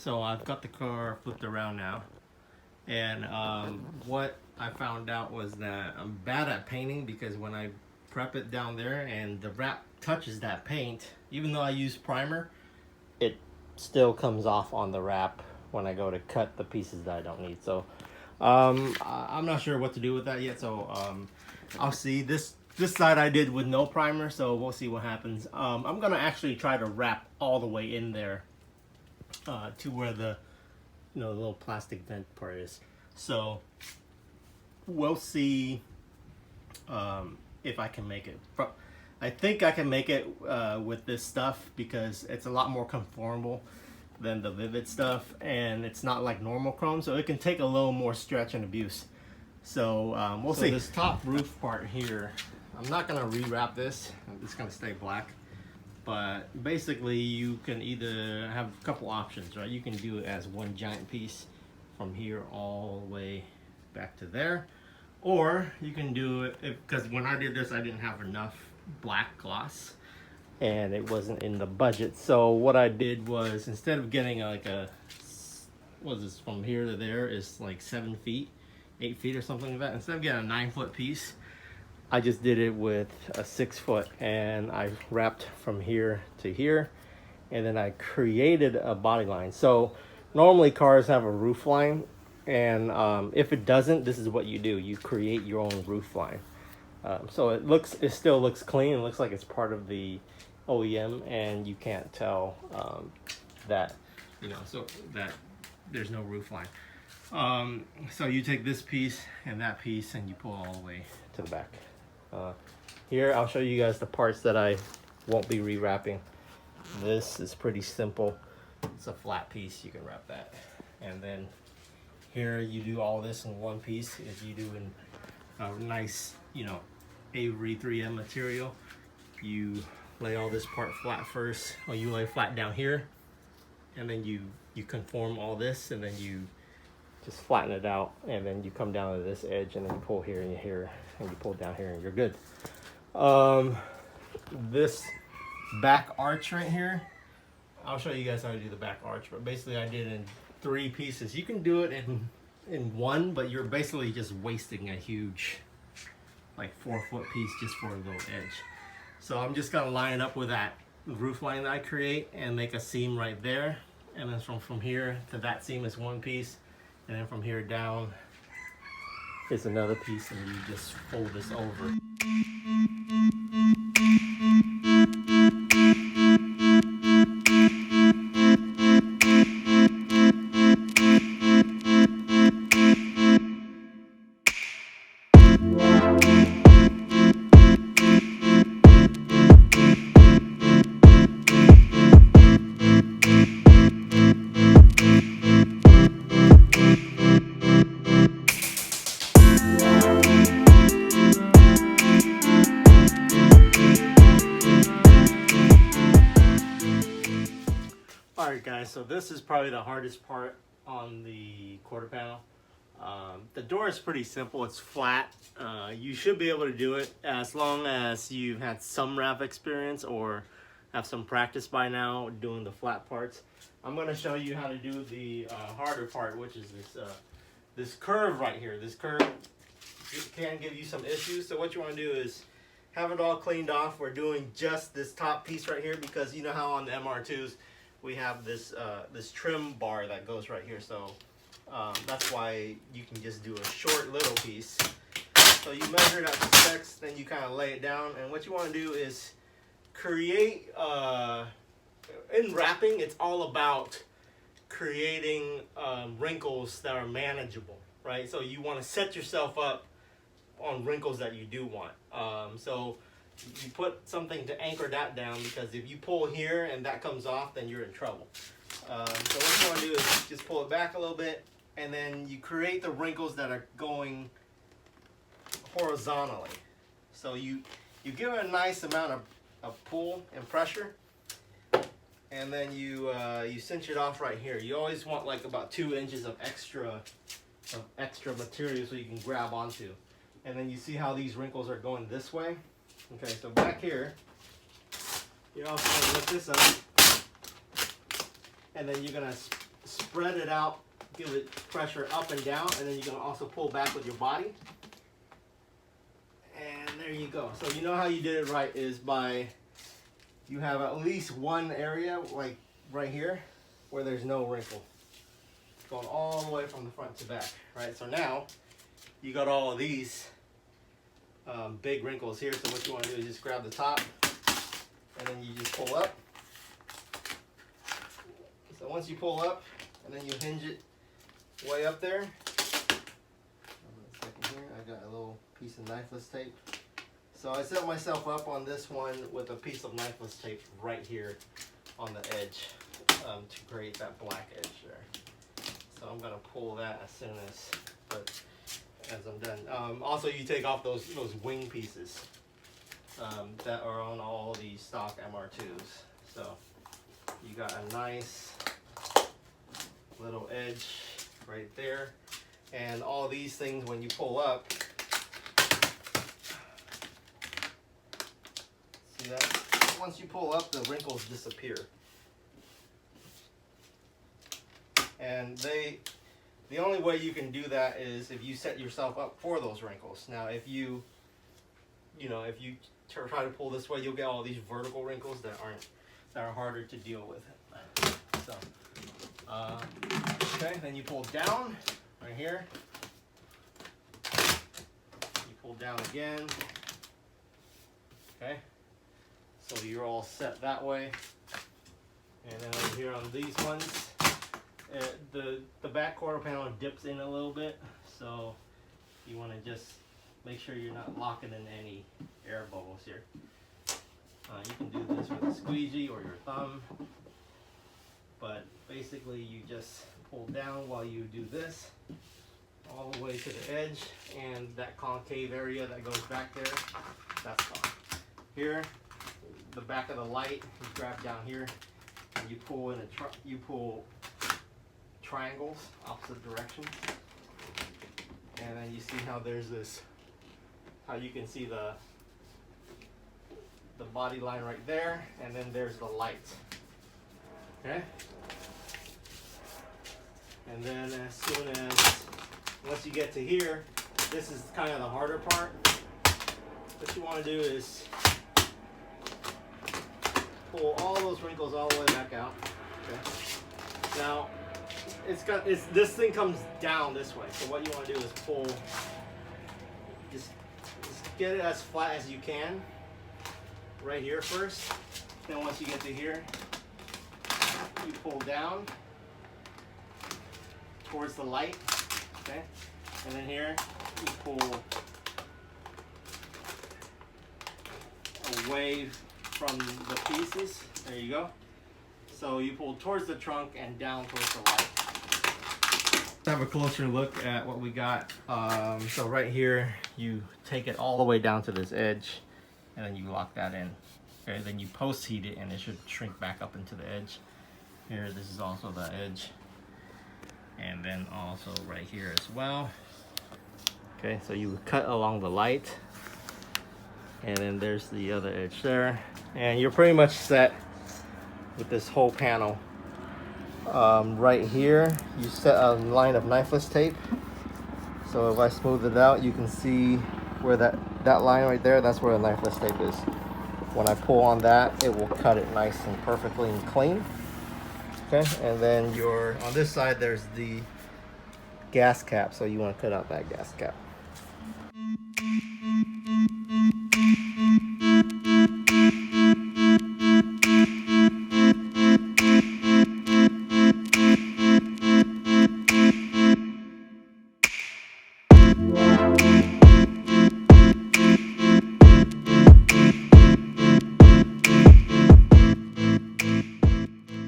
So I've got the car flipped around now, and what I found out was that I'm bad at painting because when I prep it down there and the wrap touches that paint, even though I use primer, it still comes off on the wrap when I go to cut the pieces that I don't need. So I'm not sure what to do with that yet. So I'll see. This side I did with no primer, so we'll see what happens. I'm gonna actually try to wrap all the way in there to where the the little plastic vent part is. So we'll see if I can make it. I think I can make it with this stuff because it's a lot more conformable than the Vivid stuff, and it's not like normal chrome, so it can take a little more stretch and abuse. So we'll see. This top roof part here, I'm not gonna rewrap this. It's gonna stay black. But basically, you can either have a couple options, right? You can do it as one giant piece from here all the way back to there, or you can do it because when I did this, I didn't have enough black gloss, and it wasn't in the budget. So what I did was, instead of getting like what is this, from here to there is like 7 feet, 8 feet or something like that. Instead of getting a 9-foot piece, I just did it with a 6-foot, and I wrapped from here to here, and then I created a body line. So normally cars have a roof line, and if it doesn't, this is what you do. You create your own roof line. So it still looks clean. It looks like it's part of the OEM, and you can't tell that, so that there's no roof line. So you take this piece and that piece, and you pull all the way to the back. Here I'll show you guys the parts that I won't be rewrapping. This is pretty simple. It's a flat piece, you can wrap that. And then here you do all this in one piece. If you do in a nice, Avery 3M material, you lay all this part flat first, or you lay flat down here, and then you conform all this, and then you just flatten it out, and then you come down to this edge, and then you pull here and here, and you pull down here, and you're good. This back arch right here, I'll show you guys how to do the back arch, but basically I did it in 3 pieces. You can do it in one, but you're basically just wasting a huge, like 4-foot piece just for a little edge. So I'm just gonna line it up with that roof line that I create and make a seam right there, and then from here to that seam is one piece, and then from here down is another piece, and you just fold this over. Alright guys, so this is probably the hardest part on the quarter panel. The door is pretty simple, it's flat. You should be able to do it as long as you've had some wrap experience or have some practice by now doing the flat parts. I'm going to show you how to do the harder part, which is this curve right here. This curve can give you some issues, so what you want to do is have it all cleaned off. We're doing just this top piece right here because you know how on the MR2s we have this this trim bar that goes right here, so that's why you can just do a short little piece. So you measure it out to specs, then you kind of lay it down, and what you want to do is create, in wrapping, it's all about creating wrinkles that are manageable, right? So you want to set yourself up on wrinkles that you do want. So you put something to anchor that down, because if you pull here and that comes off, then you're in trouble. So what you want to do is just pull it back a little bit, and then you create the wrinkles that are going horizontally. So you give it a nice amount of pull and pressure, and then you cinch it off right here. You always want like about 2 inches of extra material so you can grab onto. And then you see how these wrinkles are going this way. Okay, so back here, you're also going to lift this up, and then you're going to spread it out, give it pressure up and down, and then you can also pull back with your body. And there you go. So you know how you did it right is by, you have at least one area, like right here, where there's no wrinkle. Going all the way from the front to back, right? So now, you got all of these big wrinkles here. So what you want to do is just grab the top, and then you just pull up. So once you pull up, and then you hinge it way up there. Here, I got a little piece of knifeless tape. So I set myself up on this one with a piece of knifeless tape right here on the edge to create that black edge there. So I'm gonna pull that as soon as I'm done. Also, you take off those wing pieces that are on all the stock MR2s. So you got a nice little edge right there. And all these things, when you pull up, see that? Once you pull up, the wrinkles disappear. And the only way you can do that is if you set yourself up for those wrinkles. Now, if you try to pull this way, you'll get all these vertical wrinkles that are harder to deal with. So, okay, then you pull down. Right here, you pull down again, okay, so you're all set that way. And then over here on these ones, the back quarter panel dips in a little bit, so you want to just make sure you're not locking in any air bubbles here. You can do this with a squeegee or your thumb, but basically you just pull down while you do this all the way to the edge, and that concave area that goes back there, that's gone. Here, the back of the light, you grab down here and you pull in you pull triangles opposite directions, and then you see how there's this, how you can see the body line right there, and then there's the light. Okay. And then as soon as, once you get to here, this is kind of the harder part. What you want to do is pull all those wrinkles all the way back out. Okay. Now, this thing comes down this way. So what you want to do is pull, just get it as flat as you can right here first. Then once you get to here, you pull down towards the light, okay? And then here, you pull away from the pieces. There you go. So you pull towards the trunk and down towards the light. Let's have a closer look at what we got. So right here, you take it all the way down to this edge, and then you lock that in. Okay, then you post heat it, and it should shrink back up into the edge. Here, this is also the edge. And then also right here as well. Okay, so you cut along the light, and then there's the other edge there, and you're pretty much set with this whole panel. Right here, you set a line of knifeless tape. So if I smooth it out, you can see where that line right there, that's where the knifeless tape is. When I pull on that, it will cut it nice and perfectly and clean. Okay, and then on this side, there's the gas cap, so you want to cut out that gas cap.